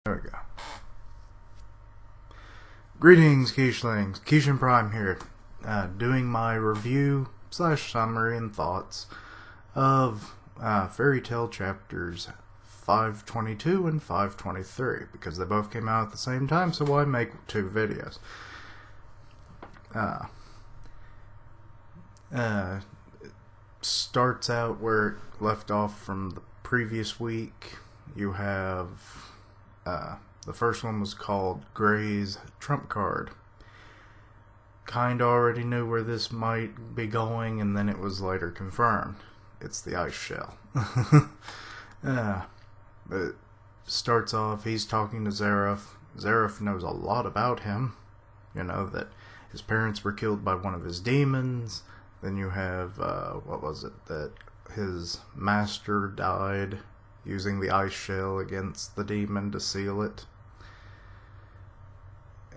There we go. Greetings, Quichling. Keishan Prime here, doing my review / summary and thoughts of Fairy Tail chapters 522 and 523, because they both came out at the same time, so why make two videos? It starts out where it left off from the previous week. You have the first one was called Gray's Trump Card. Kinda already knew where this might be going, and then it was later confirmed. It's the ice shell. It starts off, he's talking to Zeref. Zeref knows a lot about him. You know, that his parents were killed by one of his demons. Then you have, what was it? That his master died using the ice shell against the demon to seal it.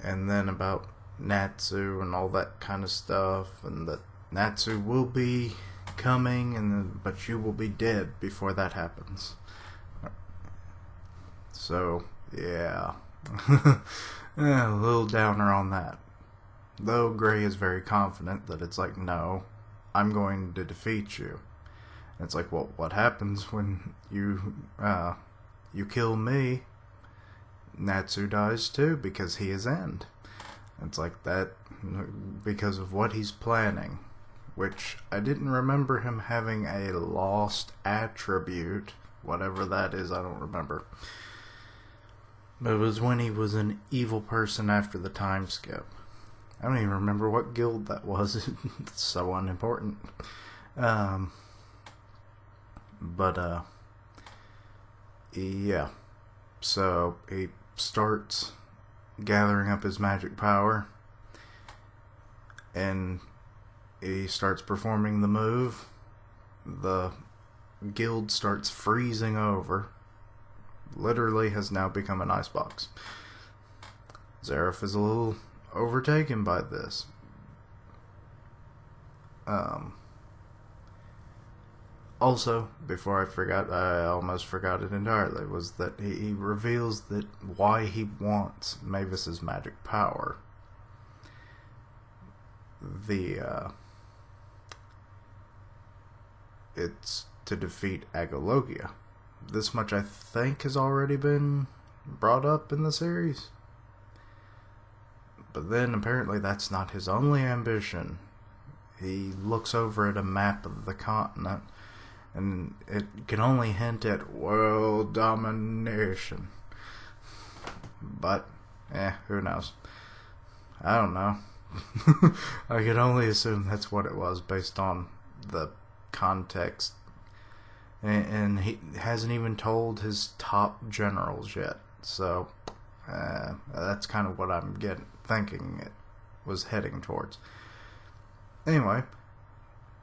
And then about Natsu and all that kind of stuff, and that Natsu will be coming, but you will be dead before that happens. So, yeah. A little downer on that. Though Gray is very confident that it's like, no, I'm going to defeat you. And it's like, well, what happens when you kill me? Natsu dies too, because he is End. It's like that because of what he's planning, which I didn't remember him having a lost attribute, whatever that is, I don't remember. But it was when he was an evil person after the time skip. I don't even remember what guild that was. It's so unimportant. Yeah. So he starts gathering up his magic power, and he starts performing the move. The guild starts freezing over. Literally has now become an icebox. Zeref is a little overtaken by this. Also, before I forgot, I almost forgot it entirely, was that he reveals that why he wants Mavis's magic power. It's to defeat Agologia. This much I think has already been brought up in the series. But then apparently that's not his only ambition. He looks over at a map of the continent, and it can only hint at world domination. But, who knows? I don't know. I can only assume that's what it was based on the context. And he hasn't even told his top generals yet. So, that's kind of what I'm thinking it was heading towards. Anyway,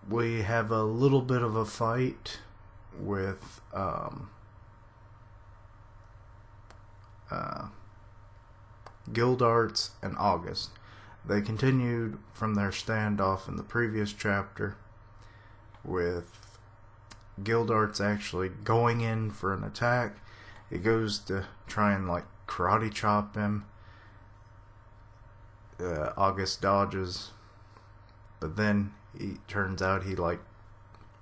we have a little bit of a fight with Gildarts and August. They continued from their standoff in the previous chapter, with Gildarts actually going in for an attack. He goes to try and karate chop him. August dodges, but then he turns out he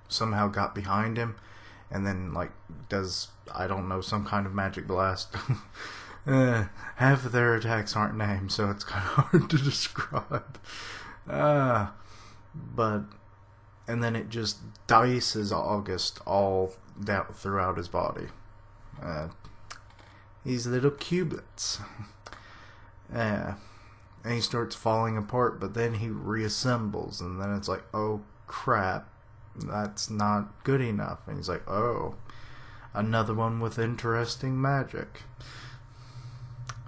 somehow got behind him, and then does, I don't know, some kind of magic blast. Half of their attacks aren't named, so it's kind of hard to describe. And then it just dices August all down throughout his body. These little cubits. And he starts falling apart, but then he reassembles, and then it's like, oh crap, that's not good enough. And he's like, oh, another one with interesting magic.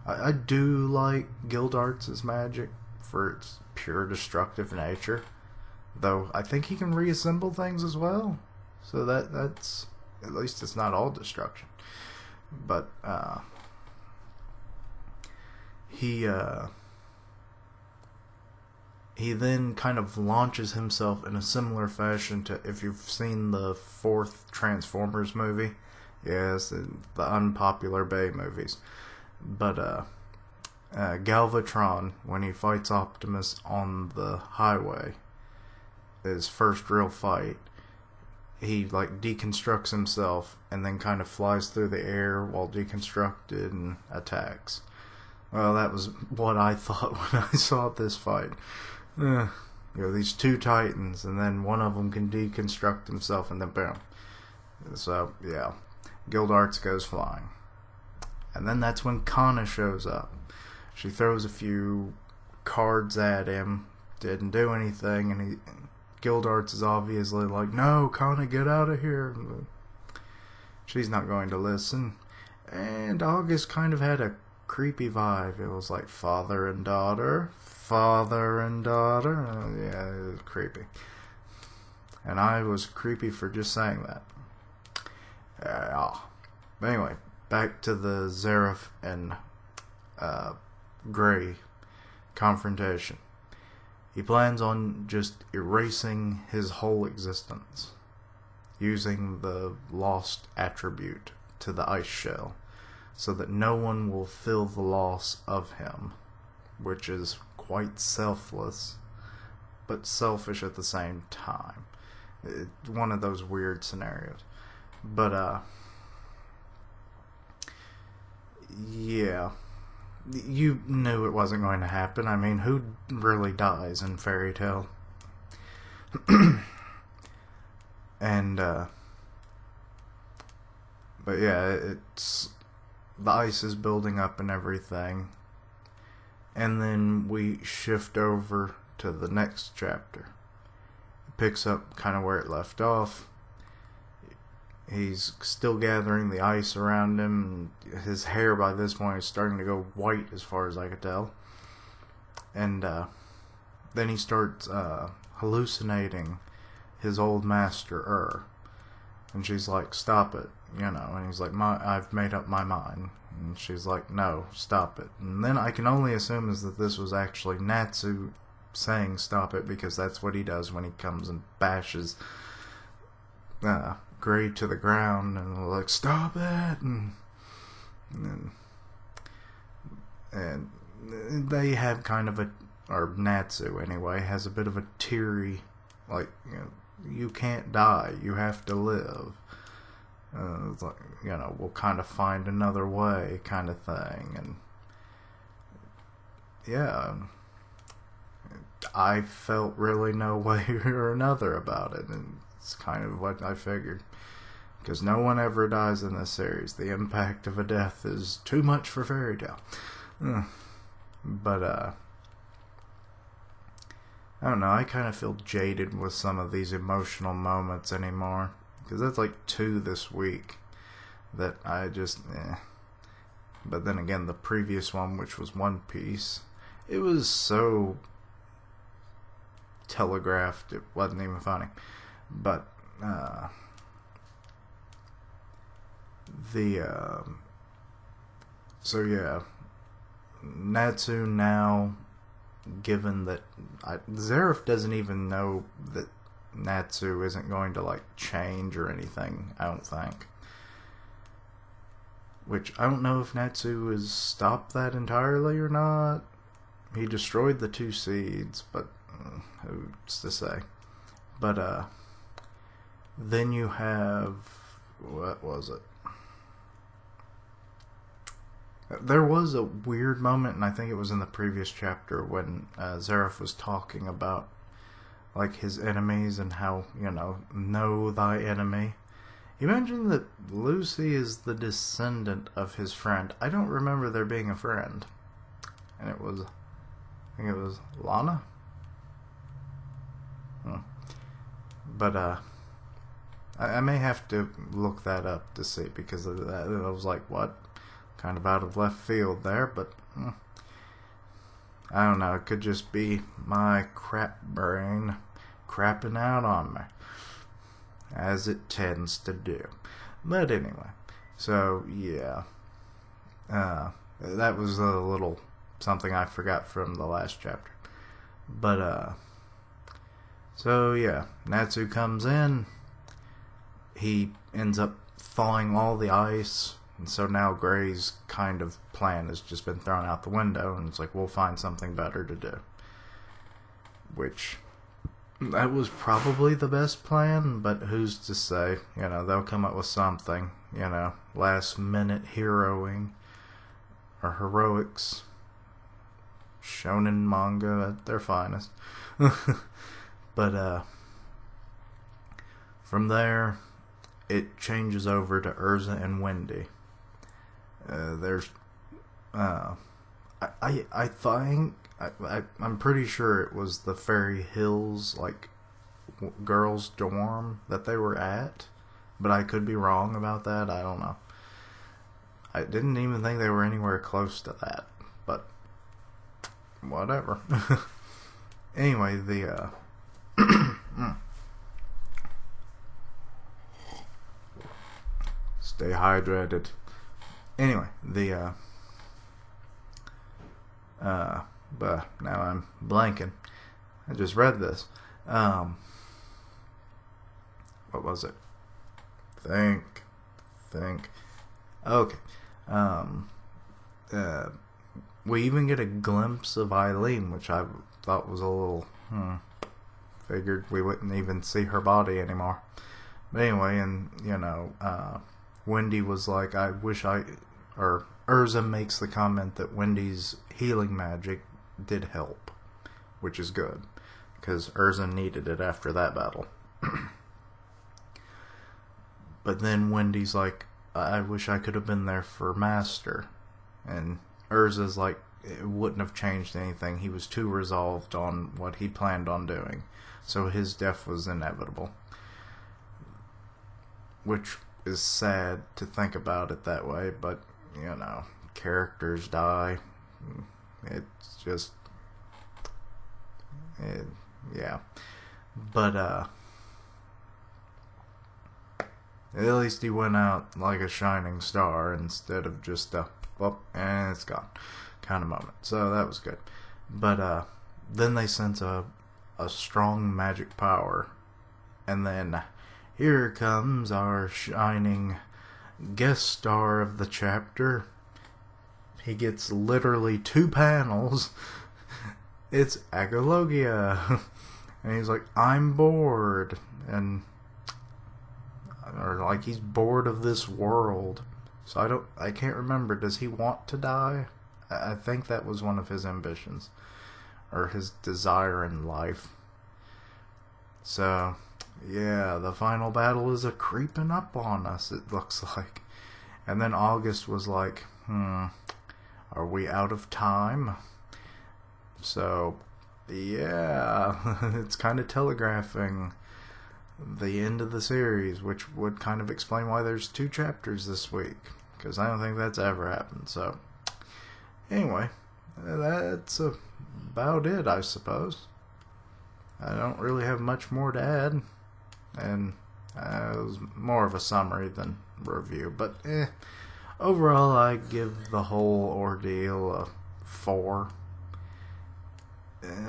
I do like Gildarts' magic for its pure destructive nature, though I think he can reassemble things as well, so that's, at least it's not all destruction. But he then kind of launches himself in a similar fashion to, if you've seen the 4th Transformers movie, yes, the unpopular Bay movies. But Galvatron, when he fights Optimus on the highway, his first real fight, he like deconstructs himself and then kind of flies through the air while deconstructed and attacks. Well, that was what I thought when I saw this fight. These two titans, and then one of them can deconstruct himself, and then boom. So, yeah. Gildarts goes flying. And then that's when Kana shows up. She throws a few cards at him, didn't do anything, and Gildarts is obviously like, no, Kana, get out of here. She's not going to listen. And August kind of had a creepy vibe. It was like father and daughter. Yeah, it was creepy. And I was creepy for just saying that. But anyway, back to the Zeref and Gray confrontation. He plans on just erasing his whole existence, using the lost attribute to the ice shell, so that no one will feel the loss of him, which is quite selfless, but selfish at the same time. It's one of those weird scenarios. But, yeah. You knew it wasn't going to happen. I mean, who really dies in Fairy Tail? And, but yeah, it's, the ice is building up and everything. And then we shift over to the next chapter. It picks up kind of where it left off. He's still gathering the ice around him. His hair by this point is starting to go white as far as I could tell. And then he starts hallucinating his old master, And she's like, stop it, And he's like, I've made up my mind. And she's like, no, stop it. And then I can only assume is that this was actually Natsu saying stop it, because that's what he does when he comes and bashes Gray to the ground and like, stop it. And they have kind of or Natsu anyway, has a bit of a teary, like, you can't die, you have to live. It's like, we'll kind of find another way kind of thing. And yeah, I felt really no way or another about it, and it's kind of what I figured, because no one ever dies in this series. The impact of a death is too much for Fairy Tail. But I don't know, I kind of feel jaded with some of these emotional moments anymore, because that's like 2 this week that I just, But then again, the previous one, which was One Piece, it was so telegraphed, it wasn't even funny. But, so yeah, Natsu now, given that Zeref doesn't even know that Natsu isn't going to like change or anything, I don't think. Which I don't know if Natsu has stopped that entirely or not. He destroyed the 2 seeds, but who's to say? But then you have, what was it? There was a weird moment, and I think it was in the previous chapter, when Zeref was talking about like his enemies and how, know thy enemy. He mentioned that Lucy is the descendant of his friend. I don't remember there being a friend. And I think it was Lana? But, I may have to look that up to see, because of that, I was like, what? Kind of out of left field there, but I don't know, it could just be my crap brain crapping out on me, as it tends to do. But anyway, so yeah, that was a little something I forgot from the last chapter. But so yeah, Natsu comes in, he ends up thawing all the ice, And so now Gray's kind of plan has just been thrown out the window, and it's like, we'll find something better to do. Which, that was probably the best plan, but who's to say? You know, they'll come up with something, you know, last minute heroing or heroics. Shonen manga at their finest. But from there it changes over to Urza and Wendy. There's I think I'm pretty sure it was the Fairy Hills, like, girls' dorm that they were at, but I could be wrong about that. I don't know. I didn't even think they were anywhere close to that, but whatever. Anyway, the stay hydrated. Anyway, the but now I'm blanking. I just read this. What was it? Think. Okay. We even get a glimpse of Eileen, which I thought was a little, figured we wouldn't even see her body anymore. But anyway, and, you know, Wendy was like, Urza makes the comment that Wendy's healing magic did help, which is good, because Urza needed it after that battle. But then Wendy's like, I wish I could have been there for Master. And Urza's like, it wouldn't have changed anything. He was too resolved on what he planned on doing. So his death was inevitable. Which is sad to think about it that way, but, you know, characters die. It's just... yeah. But, at least he went out like a shining star instead of just well, and it's gone kind of moment. So that was good. But then they sense a strong magic power, and then here comes our shining guest star of the chapter. He gets literally 2 panels. It's Agologia. And he's like, I'm bored. And or like he's bored of this world. So I can't remember. Does he want to die? I think that was one of his ambitions, or his desire in life. So, yeah, the final battle is creeping up on us, it looks like. And then August was like, are we out of time? So, yeah, it's kind of telegraphing the end of the series, which would kind of explain why there's 2 chapters this week, because I don't think that's ever happened. So anyway, that's about it, I suppose. I don't really have much more to add, and it was more of a summary than review, but overall I give the whole ordeal a 4.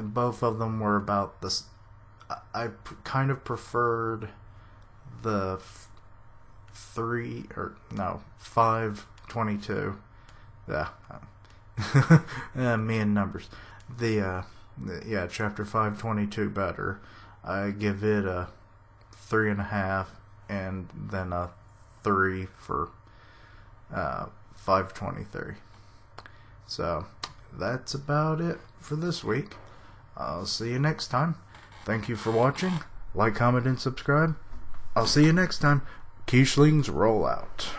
Both of them were about this. I kind of preferred the 522. Yeah, me and numbers. Yeah, chapter 522 better. I give it a 3.5, and then a 3 for 523. So that's about it for this week. I'll see you next time. Thank you for watching. Like, comment, and subscribe. I'll see you next time. Quiche Lings roll out.